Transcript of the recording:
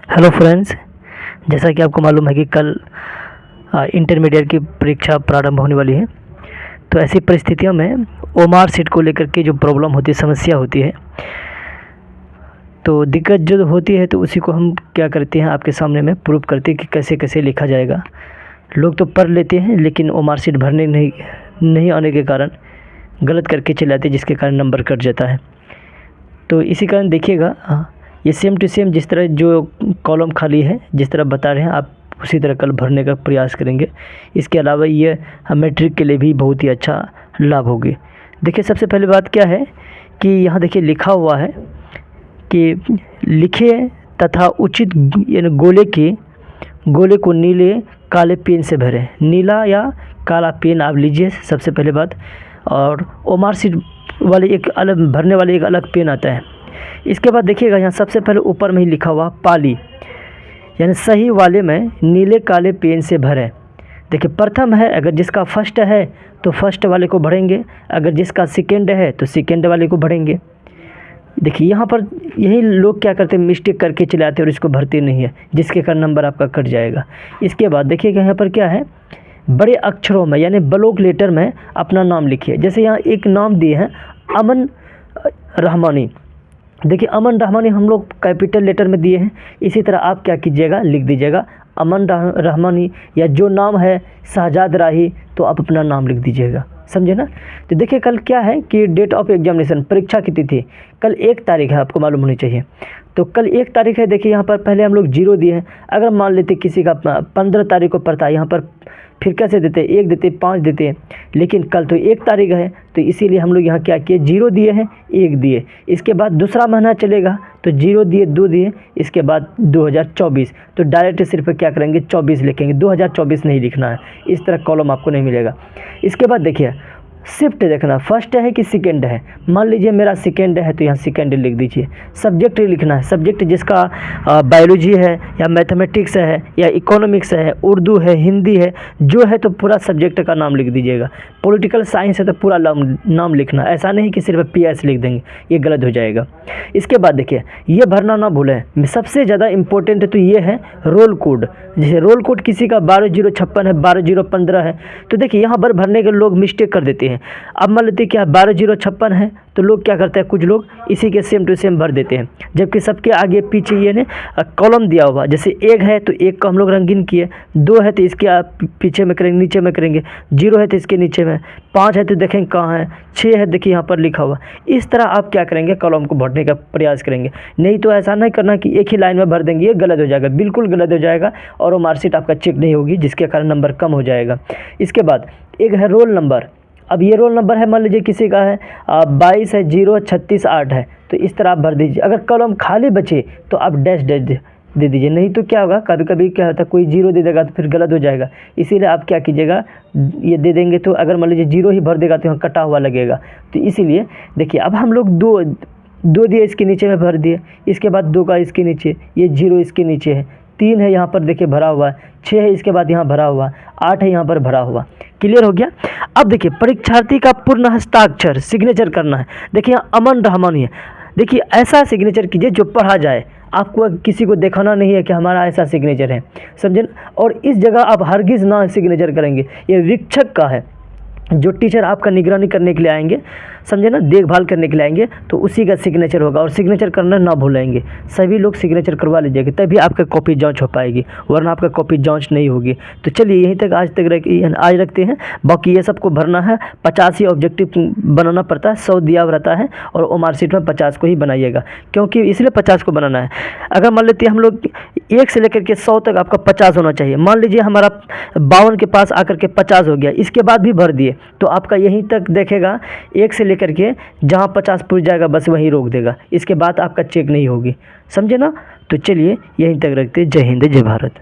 Hello friends, जैसा कि आपको मालूम है कि कल इंटरमीडिएट की परीक्षा प्रारंभ होने वाली है। तो ऐसी परिस्थितियों में ओमार सीट को लेकर के जो प्रॉब्लम होती है, समस्या होती है, तो दिक्कत जो होती है तो उसी को हम क्या करते हैं, आपके सामने में प्रूव करते हैं कि कैसे कैसे लिखा जाएगा। लोग तो पढ़ लेते हैं लेकिन ओमार सीट भरने नहीं आने के कारण गलत करके चले आते हैं, जिसके कारण नंबर कट जाता है। तो इसी कारण देखिएगा, ये सेम टू सेम जिस तरह जो कॉलम खाली है, जिस तरह बता रहे हैं, आप उसी तरह कल भरने का प्रयास करेंगे। इसके अलावा ये मैट्रिक के लिए भी बहुत ही अच्छा लाभ होगी। देखिए, सबसे पहले बात क्या है कि यहाँ देखिए लिखा हुआ है कि लिखे तथा उचित यानी गोले को नीले काले पेन से भरें। नीला या काला पेन आप लीजिए, सबसे पहले बात। और ओमार सीट वाले एक अलग भरने वाले एक अलग पेन आता है। इसके बाद देखिएगा, यहाँ सबसे पहले ऊपर में ही लिखा हुआ पाली, यानी सही वाले में नीले काले पेन से भरें। देखिए, प्रथम है, अगर जिसका फर्स्ट है तो फर्स्ट वाले को भरेंगे, अगर जिसका सेकेंड है तो सेकेंड वाले को भरेंगे। देखिए, यहाँ पर यही लोग क्या करते हैं, मिस्टेक करके चले आते हैं और इसको भरते नहीं है, जिसके कारण नंबर आपका कट जाएगा। इसके बाद देखिएगा, यहाँ पर क्या है, बड़े अक्षरों में यानी ब्लॉक लेटर में अपना नाम लिखिए। जैसे यहाँ एक नाम दिए हैं, अमन रहमानी। देखिए, अमन रहमानी हम लोग कैपिटल लेटर में दिए हैं। इसी तरह आप क्या कीजिएगा, लिख दीजिएगा अमन रहमानी, या जो नाम है शहजाद राही, तो आप अपना नाम लिख दीजिएगा, समझे ना। तो देखिए, कल क्या है कि डेट ऑफ एग्जामिनेशन, परीक्षा की तिथि कल 1 तारीख है, आपको मालूम होनी चाहिए। तो कल 1 तारीख है। देखिए, यहाँ पर पहले हम लोग 0 दिए हैं। अगर मान लेते किसी का 15 तारीख को पड़ता है, यहाँ पर फिर कैसे देते, 1 देते, 5 देते हैं, लेकिन कल तो 1 तारीख है, तो इसीलिए हम लोग यहाँ क्या किए, 0 दिए हैं, 1 दिए। इसके बाद दूसरा महीना चलेगा तो 0 दिए, 2 दिए, इसके बाद 2024, तो डायरेक्ट सिर्फ क्या करेंगे, 24 लिखेंगे, 2024 नहीं लिखना है। इस तरह कॉलम आपको नहीं मिलेगा। इसके बाद देखिए, शिफ्ट देखना, फर्स्ट है कि सेकेंड है। मान लीजिए मेरा सेकेंड है तो यहाँ सेकेंड लिख दीजिए। सब्जेक्ट लिखना है, सब्जेक्ट जिसका बायोलॉजी है या मैथमेटिक्स है या इकोनॉमिक्स है, उर्दू है, हिंदी है, जो है तो पूरा सब्जेक्ट का नाम लिख दीजिएगा। पॉलिटिकल साइंस है तो पूरा नाम लिखना, ऐसा नहीं कि सिर्फ PS लिख देंगे, ये गलत हो जाएगा। इसके बाद देखिए, ये भरना ना भूलें, सबसे ज़्यादा इम्पोर्टेंट तो ये है रोल कोड। जैसे रोल कोड किसी का 12056 है, 12015 है, तो देखिए यहाँ पर भरने के लोग मिस्टेक कर देते हैं। अब मान लेते क्या 12056 है, तो लोग क्या करते हैं, कुछ लोग इसी के सेम टू सेम भर देते हैं, जबकि सबके आगे पीछे ये ने कॉलम दिया हुआ। जैसे 1 है तो 1 को हम लोग रंगीन किए, 2 है तो इसके पीछे में करेंगे, नीचे में करेंगे, 0 है तो इसके नीचे में, 5 है तो देखेंगे कहाँ है, 6 है देखिए यहाँ पर लिखा हुआ। इस तरह आप क्या करेंगे, कॉलम को भरने का प्रयास करेंगे। नहीं तो ऐसा नहीं करना कि एक ही लाइन में भर देंगे, ये गलत हो जाएगा, बिल्कुल गलत हो जाएगा, और वो मार्कशीट आपका चेक नहीं होगी, जिसके कारण नंबर कम हो जाएगा। इसके बाद एक है रोल नंबर। अब ये रोल नंबर है, मान लीजिए किसी का है 22 है, 036 है, तो इस तरह आप भर दीजिए। अगर कॉलम खाली बचे तो आप डैश दे दीजिए, नहीं तो क्या होगा, कभी कभी क्या होता है, कोई 0 दे देगा तो फिर गलत हो जाएगा। इसीलिए आप क्या कीजिएगा, ये दे देंगे तो अगर मान लीजिए 0 ही भर देगा तो यहाँ कटा हुआ लगेगा। तो इसीलिए देखिए, अब हम लोग दो दिए, इसके नीचे में भर दिए, इसके बाद 2 का इसके नीचे, ये 0 इसके नीचे है, 3 है यहाँ पर देखिए भरा हुआ है, 6 है इसके बाद यहाँ भरा हुआ, 8 है यहाँ पर भरा हुआ। क्लियर हो गया। अब देखिए, परीक्षार्थी का पूर्ण हस्ताक्षर सिग्नेचर करना है। देखिए, यहाँ अमन रहमानी है। देखिए, ऐसा सिग्नेचर कीजिए जो पढ़ा जाए, आपको किसी को दिखाना नहीं है कि हमारा ऐसा सिग्नेचर है, समझे। और इस जगह आप हरगिज़ ना सिग्नेचर करेंगे, ये वीक्षक का है। जो टीचर आपका निगरानी करने के लिए आएंगे, समझे ना, देखभाल करने के लिए आएंगे, तो उसी का सिग्नेचर होगा। और सिग्नेचर करना ना भूलेंगे, सभी लोग सिग्नेचर करवा लीजिएगा, तभी आपका कॉपी जांच हो पाएगी, वरना आपका कॉपी जांच नहीं होगी। तो चलिए, यहीं तक आज रखते हैं। बाकी ये सबको भरना है, 50 ही ऑब्जेक्टिव बनाना पड़ता है, 100 दिया रहता है, और ओमार सीट में 50 को ही बनाइएगा, क्योंकि इसलिए 50 को बनाना है। अगर मान लेते हैं हम लोग 1 से लेकर के 100 तक आपका 50 होना चाहिए। मान लीजिए हमारा 52 के पास आकर के 50 हो गया, इसके बाद भी भर दिए, तो आपका यहीं तक देखेगा, 1 से लेकर के जहाँ 50 पूछ जाएगा बस वहीं रोक देगा, इसके बाद आपका चेक नहीं होगी, समझे ना। तो चलिए, यहीं तक रखते। जय हिंद, जय भारत।